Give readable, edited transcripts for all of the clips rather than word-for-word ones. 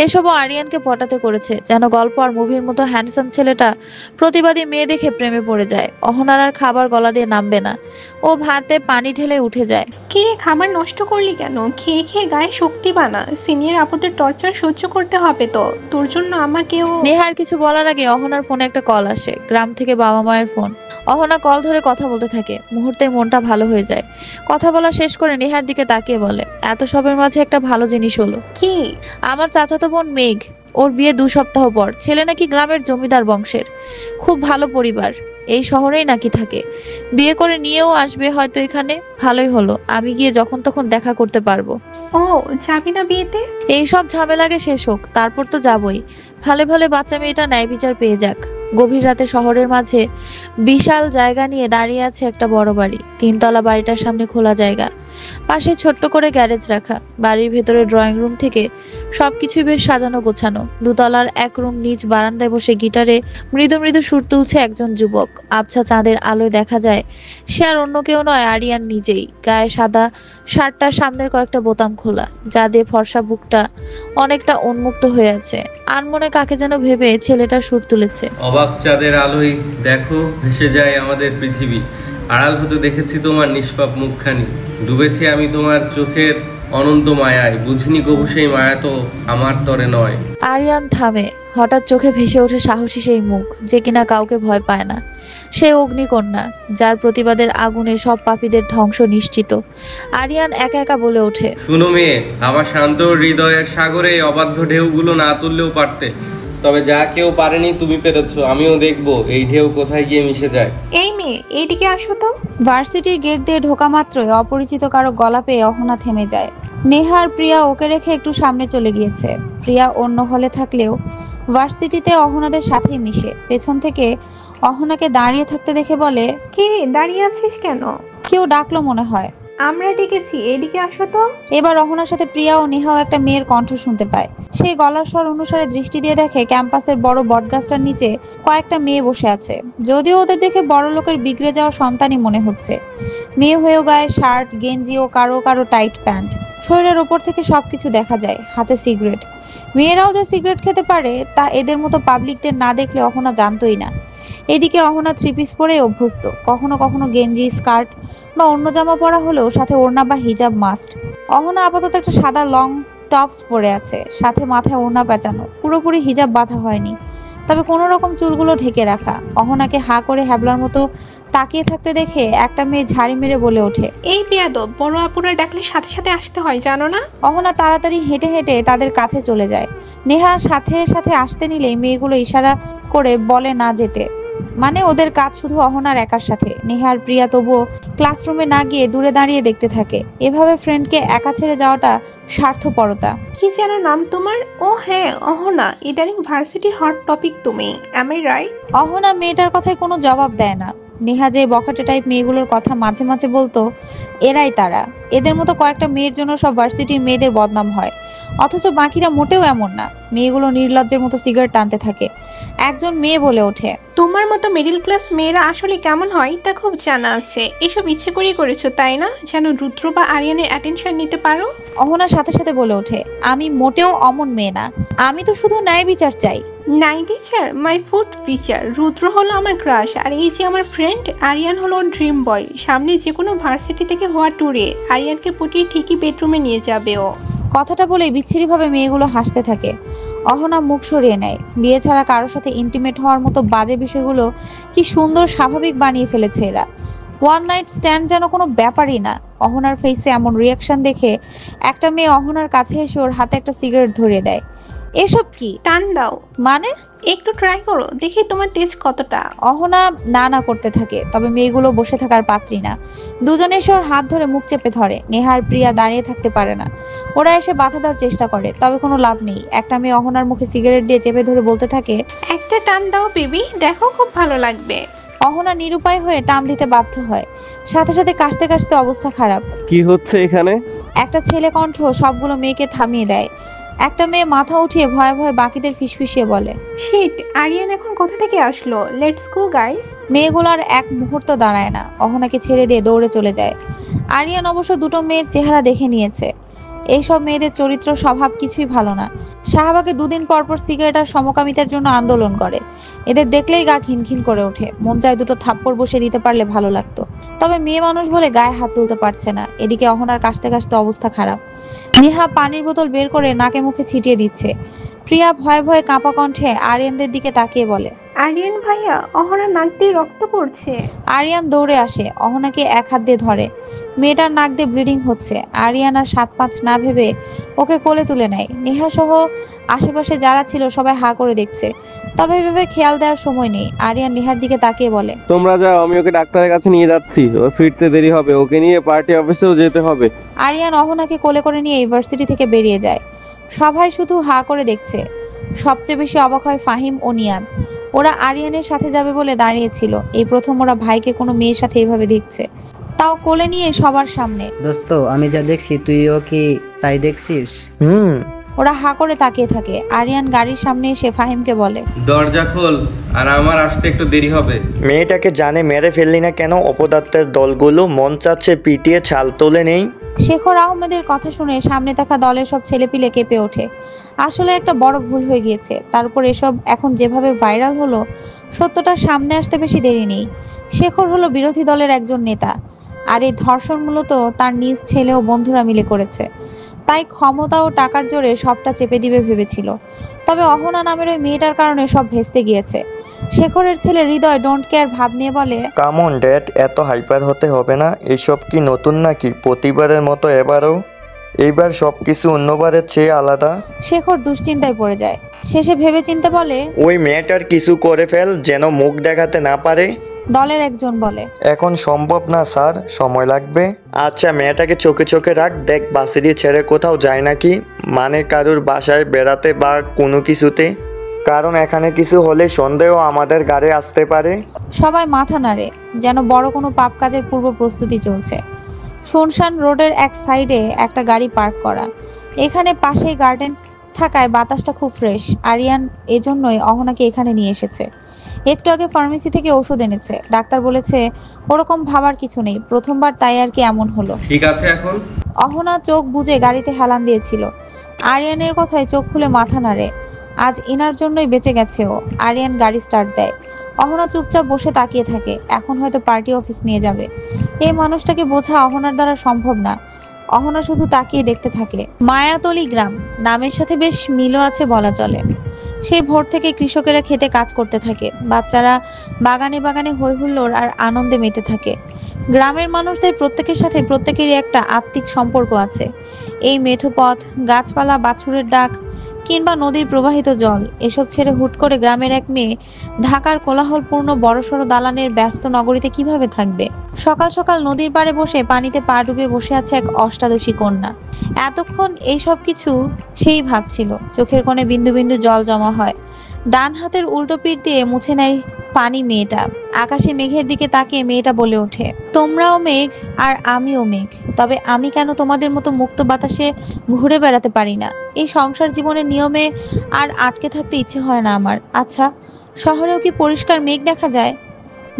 এসবও আরিয়ানকে পটাতে করেছে, যেন গল্প আর মুভির মতো হ্যান্ডসাম ছেলেটা প্রতিবাদী মেয়ে দেখে প্রেমে পড়ে যায়। অহনার আর খাবার গলা দিয়ে নামবে না, ও ভাতে পানি ঢেলে উঠে যায়। কিরে, খাবার নষ্ট করলি কেন? খেয়ে খেয়ে গায়ে শক্তি বানা। সিনিয়র আপুদের টর্চার সহ্য করতে হবে তো, তোর জন্য আমাকেও। নেহার কিছু বলার আগে অহনার ফোনে একটা কল আসে, গ্রাম থেকে বাবা মায়ের ফোন। অহনা কল ধরে কথা বলতে থাকে, মুহূর্তে মনটা ভালো হয়ে যায়। কথা বলা শেষ করে নেহার দিকে তাকিয়ে বলে, এত সবের মাঝে একটা ভালো জিনিস হলো। কি? আমার চাচাতো বোন মেঘ, ওর বিয়ে 2 সপ্তাহ পর। ছেলে নাকি গ্রামের জমিদার বংশের, খুব ভালো পরিবার, এই শহরেই নাকি থাকে। বিয়ে করে নিয়েও আসবে হয়তো এখানে। ভালোই হলো, আমি গিয়ে যখন তখন দেখা করতে পারবো। ও, যাবি না বিয়েতে? এইসব ঝামেলাকে শেষ হোক, তারপর তো যাবই। ভালো ভালো বাচ্চা মেয়েটা ন্যায় বিচার পেয়ে যাক। গভীর রাতে শহরের মাঝে বিশাল জায়গা নিয়ে দাঁড়িয়ে আছে একটা বড় বাড়ি। 3তলা বাড়িটার সামনে খোলা জায়গা, পাশে ছোট্ট করে গ্যারেজ রাখা। বাড়ির ভেতরে ড্রয়িং রুম থেকে সবকিছুই বেশ সাজানো গোছানো। 2তলার এক রুম নিচ বারান্দায় বসে গিটারে মৃদু মৃদু সুর তুলছে একজন যুবক। আবছা চাঁদের আলোয় দেখা যায় সে আর অন্য কেউ নয়, আরিয়ান নিজেই। গায়ে সাদা শার্টটার সামনের কয়েকটা বোতাম খোলা, যা দিয়ে ফর্সা বুকটা অনেকটা উন্মুক্ত হয়ে আছে। আনমনে কাকে যেন ভেবে ছেলেটা সুর তুলেছে। অবাক চাঁদের আলোয় দেখো ভেসে যায় আমাদের পৃথিবী, আড়াল হতে দেখেছি তোমার নিষ্পাপ মুখখানি, ডুবেছি আমি তোমার চোখের অনন্ত মায়ায়, বুঝিনি কবু সেই মায়া তো আমার তরে নয়। আরিয়ান থামে, হঠাৎ চোখে ভেসে ওঠে সাহসী সেই মুখ, যে কিনা কাউকে ভয় পায় না। সে অগ্নিকন্যা, যার প্রতিবাদের আগুনে সব পাপীদের ধ্বংস নিশ্চিত। আরিয়ান একা একা বলে ওঠে, শুনো মেয়ে, আবার শান্ত হৃদয়ের সাগরে অবাধ্য ঢেউগুলো না তুললেও পারতে, তবে যা কেউ পারেনি তুমি পেরেছো। আমিও দেখবো এই ঢেউ কোথায় গিয়ে মিশে যায়। এই মেয়ে, এইদিকে আসো তো। ভার্সিটির গেট দিয়ে ঢোকা মাত্রই অপরিচিত কারো গলা পেয়ে অহনা থেমে যায়। নেহার প্রিয়া ওকে রেখে একটু সামনে চলে গিয়েছে। প্রিয়া অন্য হলে থাকলেও ভার্সিটিতে অহনাদের সাথেই মিশে। পেছন থেকে অহনাকে দাঁড়িয়ে থাকতে দেখে বলে, কি রে, দাঁড়িয়ে আছিস কেন? কেউ ডাকলো মনে হয়। আমরা ডেকেছি, এদিকে আসো তো। এবার অহনার সাথে প্রিয়া ও নেহাও একটা মেয়ের কণ্ঠ শুনতে পায়। সেই গলার স্বর অনুসারে দৃষ্টি দিয়ে দেখে ক্যাম্পাসের বড় বটগাছটার নিচে কয়েকটা মেয়ে বসে আছে। যদিও ওদের দেখে বড় লোকের বিগড়ে যাওয়া সন্তানই মনে হচ্ছে। মেয়ে হয়েও গায়ে শার্ট গেঞ্জি ও কারো কারো টাইট প্যান্ট, শরীরের ওপর থেকে সবকিছু দেখা যায়। হাতে সিগারেট। মেয়েরাও যে সিগারেট খেতে পারে তা এদের মতো পাবলিকদের না দেখলে অহনা জানতোই না। এদিকে অহনা 3 পিস পরে অভ্যস্ত, কখনো কখনো গেঞ্জি স্কার্ট বা অন্য জামা পরা হলেও সাথে ওড়না বা হিজাব মাস্ট। অহনা আপাতত একটা সাদা লং টপস পরে আছে, সাথে মাথায় ওড়না পেঁচানো, পুরোপুরি হিজাব বাঁধা হয়নি, তবে কোনো রকম চুলগুলো ঢেকে রাখা। অহনাকে হা করে হ্যাবলার মতো তাকিয়ে থাকতে দেখে একটা মেয়ে ঝাড়ি মেরে বলে ওঠে, এই বেয়াদব, বড় আপুরা ডাকলে সাথে সাথে আসতে হয়, জানো না? অহনা তাড়াতাড়ি হেঁটে হেঁটে তাদের কাছে চলে যায়। নেহা সাথে সাথে আসতে নিলেই মেয়েগুলো ইশারা করে বলে না যেতে, মানে ওদের কাজ শুধু অহনার একার সাথে। নেহার প্রিয়া তবুও ক্লাসরুমে না গিয়ে দূরে দাঁড়িয়ে দেখতে থাকে। এভাবে ফ্রেন্ডকে একা ছেড়ে যাওয়াটা স্বার্থপরতা। কি যেন নাম তোমার? ও হ্যাঁ, অহনা। ইদানিং ভার্সিটির হট টপিক তুমি, এম আই রাইট? অহনা মেয়েটার কথায় কোনো জবাব দেয় না। নেহা যে বখাটে টাইপ মেয়েগুলোর কথা মাঝে মাঝে বলতো, এরাই তারা। এদের মতো কয়েকটা মেয়ের জন্য সব ভার্সিটির মেয়েদের বদনাম হয়, অথচ বাকিরা মোটেও এমন না। মেয়েগুলো নির্লজ্জের মতো সিগারেট টানতে থাকে। একজন মেয়ে বলে ওঠে, তোমার মতো মিডল ক্লাস মেয়েরা আসলে কেমন হয় তা খুব জানা আছে। এসব ইচ্ছে করেই করেছো তাই না, যেন রুদ্র বা আরিয়ানের অ্যাটেনশন নিতে পারো? অহনার সাথে সাথে বলে ওঠে, আমি মোটেও অমন মেয়ে না, আমি তো শুধু ন্যায় বিচার চাই। নাই বিচার? মাই ফুড বিচার। রুদ্র হলো আমার ক্রাশ, আর এই যে আমার ফ্রেন্ড আরিয়ান হলো ড্রিম বয়। সামনে যে কোনো ভার্সিটি থেকে হওয়া ট্যুরে আরিয়ানকে পটিয়ে ঠিকই বেডরুমে নিয়ে যাবে ও। কথাটা বলে বিচ্ছিরিভাবে মেয়েগুলো হাসতে থাকে। অহনা মুখ সরিয়ে নেয়। বিয়ে ছাড়া কারোর সাথে ইন্টিমেট হওয়ার মতো বাজে বিষয়গুলো কি সুন্দর স্বাভাবিক বানিয়ে ফেলেছে এরা। ওয়ান নাইট স্ট্যান্ড যেন কোনো ব্যাপারই না। অহনার ফেসে এমন রিয়াকশন দেখে একটা মেয়ে অহনার কাছে এসে ওর হাতে একটা সিগারেট ধরিয়ে দেয়। এসব কি? টান দাও। মানে? একটু ট্রাই করো, দেখি তোমার তেজ কতটা। অহনা না না করতে থাকে, তবে মেয়েগুলো বসে থাকার পাত্রী না। দুজনে এসে ওর হাত ধরে মুখ চেপে ধরে। নেহার প্রিয়া দাঁড়িয়ে থাকতে পারে না। ওরা এসে বাধা দেওয়ার চেষ্টা করে, তবে কোনো লাভ নেই। একটা মেয়ে অহনার মুখে সিগারেট দিয়ে চেপে ধরে বলতে থাকে, একটা টান দাও বেবি, দেখো খুব ভালো লাগবে। অহনা নিরুপায় হয়ে টান দিতে বাধ্য হয়। সাথে সাথে কাশতে কাশতে অবস্থা খারাপ। কি হচ্ছে এখানে? একটা ছেলে কণ্ঠ সবগুলো মেয়েকে থামিয়ে দেয়। একটা মেয়ে মাথা উঠিয়ে ভয়ে ভয়ে বাকিদের ফিসফিসিয়ে বলে, শিট, আরিয়ান এখন কোথা থেকে আসলো? Let's go guys. মেয়েগুলো আর এক মুহূর্ত দাঁড়ায় না, অহনাকে ছেড়ে দিয়ে দৌড়ে চলে যায়। আরিয়ান অবশ্য দুটো মেয়ের চেহারা দেখে নিয়েছে। এইসব মেয়েদের চরিত্র স্বভাব কিছুই ভালো না। শাহবাগে 2 দিন পর পর সিগারেট আর সমকামিতার জন্য আন্দোলন করে। এদের দেখলেই গা ঘিনঘিন করে ওঠে। মন চায় দুটো থাপ্পড় বসে দিতে পারলে ভালো লাগতো। তবে মেয়ে মানুষ বলে গায়ে হাত তুলতে পারছে না। এদিকে অহনার কাশতে কাশতে অবস্থা খারাপ। নেহা পানির বোতল বের করে নাকে মুখে ছিটিয়ে দিচ্ছে। প্রিয়া ভয়ে ভয়ে কাঁপা কণ্ঠে আরিয়ানদের দিকে তাকিয়ে বলে, আরিয়ান ভাইয়া, অহনা নাক দিয়ে রক্ত পড়ছে। আরিয়ান দৌড়ে আসে, অহনাকে এক হাত দিয়ে ধরে। মেয়েটার নাক দিয়ে ব্লিডিং হচ্ছে। আরিয়ান আর 7-5 না ভেবে ওকে কোলে তুলে নেয়। নেহা সহ আশেপাশে যারা ছিল সবাই হা করে দেখছে, তবে ভেবে খেয়াল দেওয়ার সময় নেই। আরিয়ান নেহার দিকে তাকিয়ে বলে, তোমরা যাও, আমি ওকে ডাক্তারের কাছে নিয়ে যাচ্ছি। ওর ফিরতে দেরি হবে, ওকে নিয়ে পার্টি অফিসেও যেতে হবে। আরিয়ান অহনাকে কোলে করে নিয়ে ইউনিভার্সিটি থেকে বেরিয়ে যায়। সবাই শুধু হা করে দেখছে। সবচেয়ে বেশি অবাক হয় ফাহিম ও নিয়াদ। ওরা আরিয়ানের সাথে যাবে বলে দাঁড়িয়েছিল। এই প্রথম ওরা ভাইকে কোনো মেয়ের সাথে এইভাবে দেখছে, তাও কোলে নিয়ে সবার সামনে। দোস্ত, আমি যা দেখছি তুইও কি তাই দেখছিস? ওরা হা করে তাকিয়ে থাকে। আরিয়ান গাড়ির সামনে এসে ফাহিমকে বলে, দরজা খোল, আর আমার আসতে একটু দেরি হবে। মেয়েটাকে জানে মেরে ফেললি না কেন? অপদার্থের দলগুলো মন চাচ্ছে পিটিয়ে ছাল তোলে নেই। শেখর আহমেদের কথা শুনে সামনে থাকা দলের সব ছেলেপিলে কেঁপে ওঠে। আসলে একটা বড় ভুল হয়ে গিয়েছে। তারপর এসব এখন যেভাবে ভাইরাল হলো, সত্যটা সামনে আসতে বেশি দেরি নেই। শেখর হলো বিরোধী দলের একজন নেতা, আর এই ধর্ষণ মূলত তার নিজ ছেলে ও বন্ধুরা মিলে করেছে। তাই ক্ষমতা ও টাকার জোরে সবটা চেপে দিবে ভেবেছিল। তবে অহনা নামের ওই মেয়েটার কারণে সব ভেস্তে গিয়েছে। শেখরের ছেলে হৃদয় ডোন্ট কেয়ার ভাব নিয়ে বলে, কামন ড্যাড, এত হাইপার হতে হবে না। এইসব কি নতুন নাকি? প্রতিবারের মতো এবারও? এইবার সবকিছু অন্যবারের চেয়ে আলাদা। শেখর দুশ্চিন্তায় পড়ে যায়। শেষে ভেবেচিন্তে বলে, ওই মেয়েটার কিছু করে ফেল, যেন মুখ দেখাতে না পারে। দলের একজন বলে, এখন সম্ভব না স্যার, সময় লাগবে। আচ্ছা, মেয়েটাকে চোখে চোখে রাখ, দেখ বাসে দিয়ে ছেড়ে কোথাও যায় নাকি, মানে কারুর বাসায় বেড়াতে বা কোনো কিছুতে। কারণ এখানে কিছু হলে সন্দেহ আমাদের গাড়ি আসতে পারে। সবাই মাথা নাড়ে, যেন বড় কোনো পাপ কাজের পূর্ব প্রস্তুতি চলছে। শুনশান রোডের এক সাইডে একটা গাড়ি পার্ক করা। এখানে পাশেই গার্ডেন থাকায় বাতাসটা খুব ফ্রেশ। আরিয়ান এজন্যই অহনাকে এখানে নিয়ে এসেছে। একটু আগে ফার্মেসি থেকে ওষুধ এনেছে। ডাক্তার বলেছে ওরকম ভাবার কিছু নেই, প্রথমবার তাই আর কি এমন হলো। ঠিক আছে এখন? অহনা চোখ বুজে গাড়িতে হেলান দিয়েছিল। আরিয়ানের কথায় চোখ খুলে মাথা নাড়ে। আজ ইনার জন্যই বেঁচে গেছে ও। আরিয়ান গাড়ি স্টার্ট দেয়। অহনা চুপচাপ বসে তাকিয়ে থাকে। এখন হয়তো পার্টি অফিস নিয়ে যাবে। এই মানুষটাকে বোঝা অহনার দ্বারা সম্ভব না। অহনা শুধু তাকিয়ে দেখতে থাকে। মায়াতলি গ্রাম, নামের সাথে বেশ মিলও আছে বলা চলে। সেই ভোর থেকে কৃষকেরা খেতে কাজ করতে থাকে। বাচ্চারা বাগানে বাগানে হই হুল্লোড় আর আনন্দে মেতে থাকে। গ্রামের মানুষদের প্রত্যেকের সাথে প্রত্যেকেরই একটা আত্মিক সম্পর্ক আছে। এই মেঠো পথ, গাছপালা, বাছুরের ডাক কিংবা নদীর প্রবাহিত জল, এসব ছেড়ে হুট করে গ্রামের এক মেয়ে ঢাকার কোলাহলপূর্ণ বড়সড় দালানের ব্যস্ত নগরীতে কিভাবে থাকবে? সকাল সকাল নদীর পাড়ে বসে পানিতে পা ডুবে বসে আছে এক অষ্টাদশী কন্যা। এতক্ষণ এইসব কিছু সেই ভাবছিল। চোখের কোণে বিন্দু বিন্দু জল জমা হয়। ডান হাতের উল্টো পিঠ দিয়ে মুছে নেয় পানি মেয়েটা। আকাশে মেঘের দিকে তাকিয়ে মেয়েটা বলে ওঠে, তোমরাও মেঘ আর আমিও মেঘ, তবে আমি কেন তোমাদের মতো মুক্ত বাতাসে ঘুরে বেড়াতে পারি না? এই সংসার জীবনের নিয়মে আর আটকে থাকতে ইচ্ছে হয় না আমার। আচ্ছা, শহরেও কি পরিষ্কার মেঘ দেখা যায়?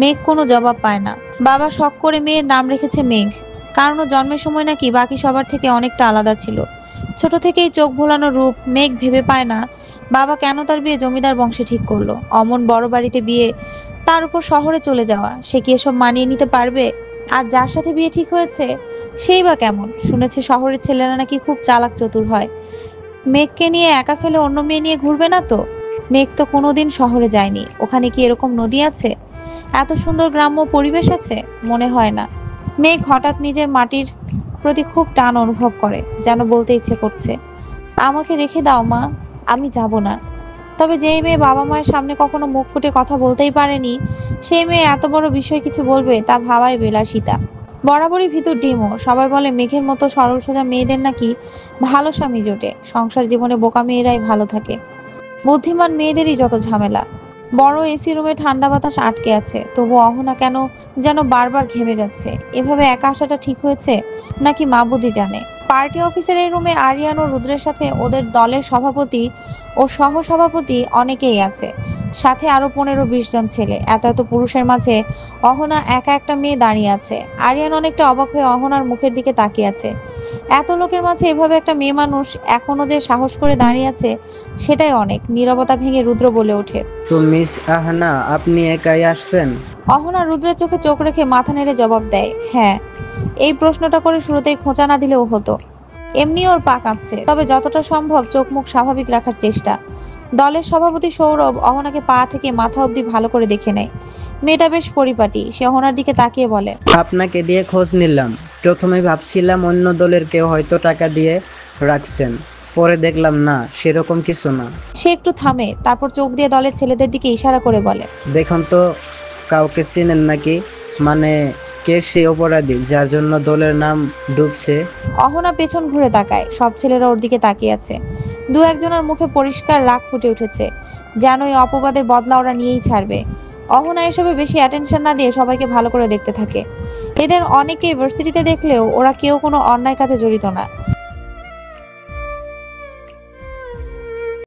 মেঘ কোনো জবাব পায় না। বাবা শখ করে মেয়ের নাম রেখেছে মেঘ, কারণ ও জন্মের সময় নাকি বাকি সবার থেকে অনেকটা আলাদা ছিল। ছোট থেকেই চোখ ভোলানো রূপ। মেঘ ভেবে পায় না বাবা কেন তার বিয়ে জমিদার বংশে ঠিক করলো। অমন বড় বাড়িতে বিয়ে, তার উপর শহরে চলে যাওয়া। সে কি এসব মানিয়ে নিতে পারবে? আর যার সাথে বিয়ে ঠিক হয়েছে সেই বা কেমন? শুনেছে শহরের ছেলেরা নাকি খুব চালাক চতুর হয়। মেঘকে নিয়ে একা ফেলে অন্য মেয়ে নিয়ে ঘুরবে না তো? মেঘ তো কোনোদিন শহরে যায়নি। ওখানে কি এরকম নদী আছে, এত সুন্দর গ্রাম্য পরিবেশ আছে? মনে হয় না। মেঘ হঠাৎ নিজের মাটির প্রতি খুব টান অনুভব করে, যেন বলতে ইচ্ছে করছে, আমাকে রেখে দাও মা, আমি যাব না। তবে যেই মেয়ে বাবা মায়ের সামনে কখনো মুখ ফুটে কথা বলতেই পারেনি, সেই মেয়ে এত বড় বিষয় কিছু বলবে, তা ভাবাই বিলাসিতা। বরাবরই ভিতর ডিমো। সবাই বলে মেঘের মতো সরল সোজা মেয়েদের নাকি ভালো স্বামী জোটে। সংসার জীবনে বোকা মেয়েরাই ভালো থাকে, বুদ্ধিমান মেয়েদেরই যত ঝামেলা। বড় এসি রুমে ঠান্ডা বাতাস আটকে আছে, তবু অহনা কেন যেন বারবার ঘেমে যাচ্ছে। এভাবে একা আসাটা ঠিক হয়েছে নাকি মাবুদি জানে। পার্টি অফিসের এই রুমে আরিয়ান ও রুদ্রের সাথে ওদের দলের সভাপতি ও সহসভাপতি অনেকেই আছে, সাথে আরো 15-20 জন ছেলে। এত এত পুরুষের মাঝে অহনা একা একটা মেয়ে দাঁড়িয়ে আছে। আরিয়ান অনেকটা অবাক হয়ে অহনার মুখের দিকে তাকিয়ে আছে। এত লোকের মাঝে এভাবে একটা মেয়ে মানুষ এখনো যে সাহস করে দাঁড়িয়ে আছে সেটাই অনেক। নীরবতা ভেঙে রুদ্র বলে ওঠে, তো মিস আহনা, আপনি একাই আসছেন? অহনা রুদ্রের চোখে চোখ রেখে মাথা নেড়ে জবাব দেয়, হ্যাঁ। এই প্রশ্নটা করে শুরুতেই খোঁচা না দিলেও হতো। এমনি ওর পা কাঁপছে, তবে যতটা সম্ভব চোখ মুখ স্বাভাবিক রাখার চেষ্টা। দলের সভাপতি সৌরভ অহনাকে পা থেকে মাথা অবধি ভালো করে দেখে নেয়। মেয়েটা বেশ পরিপাটি। সে অহনার দিকে তাকিয়ে বলে, আপনাকে দিয়ে খোঁজ নিলাম। প্রথমে ভাবছিলাম অন্য দলের কেউ হয়তো টাকা দিয়ে রাখছেন, পরে দেখলাম না, সেরকম কিছু না। সে একটু থামে, তারপর চোখ দিয়ে দলের ছেলেদের দিকে ইশারা করে বলে, দেখুন তো কাউকে চিনেন নাকি? মানে কে সেই অপরাধী যার জন্য দলের নাম ডুবছে? অহনা পেছন ঘুরে তাকায়। সব ছেলেরা ওর দিকে তাকিয়ে আছে। দু একজনের মুখে পরিষ্কার রাগ ফুটে উঠেছে, যেন এই অপবাদের বদলা ওরা নিয়েই ছাড়বে। অহনা এসবে বেশি অ্যাটেনশন না দিয়ে সবাইকে ভালো করে দেখতে থাকে। এদের অনেকে ইউনিভার্সিটিতে দেখলেও ওরা কেউ কোনো অন্যায় কাজে জড়িত না।